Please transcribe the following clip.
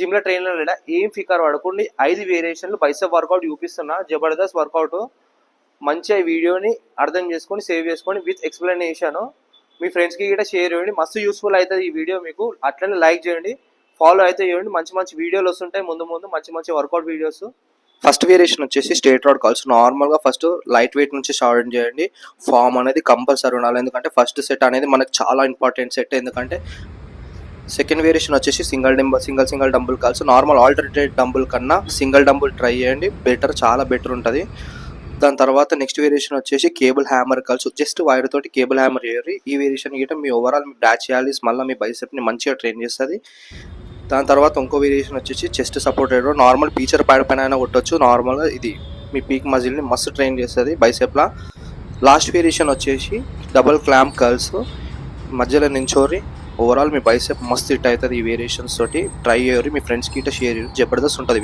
Gym లో trainer ఏం ఫికర్ పడకుండా 5 వేరియేషన్లు బైసెప్ వర్కౌట్ చూపిస్తున్నా. జబర్దస్త్ వర్కౌట్. మంచిగా ఈ వీడియోని అర్థం చేసుకొని సేవ్ చేసుకొని విత్ ఎక్స్ప్లెనేషన్ మీ ఫ్రెండ్స్కి కూడా షేర్ చేయండి. మస్తు యూస్ఫుల్ అవుతుంది ఈ వీడియో మీకు. అట్లనే లైక్ చేయండి, ఫాలో అయితే చేయండి. మంచి మంచి వీడియోలు వస్తుంటాయి ముందు మంచి మంచి వర్కౌట్ వీడియోస్. ఫస్ట్ వేరియేషన్ వచ్చేసి స్ట్రేట్ రాడ్ కాల్స్. నార్మల్గా ఫస్ట్ లైట్ వెయిట్ నుంచి స్టార్ట్ చేయండి. ఫామ్ అనేది కంపల్సరీ ఉండాలి, ఎందుకంటే ఫస్ట్ సెట్ అనేది మనకు చాలా ఇంపార్టెంట్ సెట్. ఎందుకంటే సెకండ్ వేరియేషన్ వచ్చేసి single dumbbell calls. Normal alternate dumbbell కన్నా సింగిల్ డంబుల్ ట్రై చేయండి, బెటర్, చాలా బెటర్ ఉంటుంది. దాని తర్వాత నెక్స్ట్ వేరియేషన్ వచ్చేసి cable hammer calls. Just wire తోటి కేబుల్ హ్యామర్ చేయాలి. ఈ వేరియేషన్ గిట్ట మీ ఓవరాల్ మీ డాచ్ చేయాలి, మళ్ళీ మీ బైసెప్ని మంచిగా ట్రైన్ చేస్తుంది. దాని తర్వాత ఇంకో వేరియేషన్ వచ్చేసి chest supported. Normal feature pad పైన అయినా కొట్టచ్చు. నార్మల్గా ఇది మీ పీక్ మజిల్ని మస్తు ట్రైన్ చేస్తుంది బైసెప్లా. లాస్ట్ వేరియేషన్ వచ్చేసి డబుల్ క్లాంప్ కర్ల్స్. మధ్యలో నించోరి ఓవరాల్ మీ బైసెప్ మస్తు హిట్ అవుతుంది. ఈ వేరియేషన్స్ తోటి ట్రై చేయరు, మీ ఫ్రెండ్స్కి ఇట్లా షేర్ చేయరు. జబర్దస్త్ ఉంటుంది.